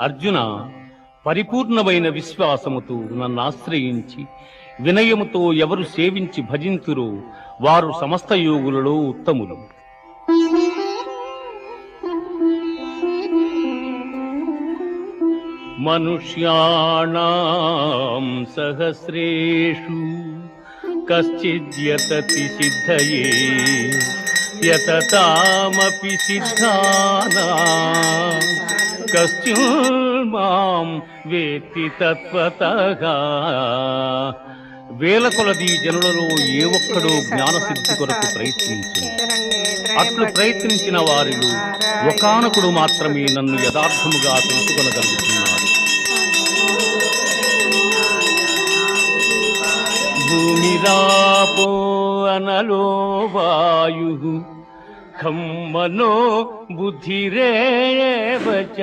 అర్జున, పరిపూర్ణమైన విశ్వాసముతో నన్ను ఆశ్రయించి వినయముతో ఎవరు సేవించి భజింతురో వారు సమస్త యోగులలో ఉత్తములు. మనుష్యాణాం సహస్రేషు కశ్చిద్యతతి సిద్ధయే యతతామపి సిద్ధానాం కశ్చిన్మాం వేత్తి తత్వతః. వేల కొలది జనులలో ఏ ఒక్కడో జ్ఞానసిద్ధి కొరకు ప్రయత్నించు. అట్లు ప్రయత్నించిన వారిలో ఒకానకుడు మాత్రమే నన్ను యథార్థముగా తెలుసుకొనగలుగుతున్నాడు. భూమిరాపో అనలో వాయు ఖం మనో బుద్ధిరేవ చ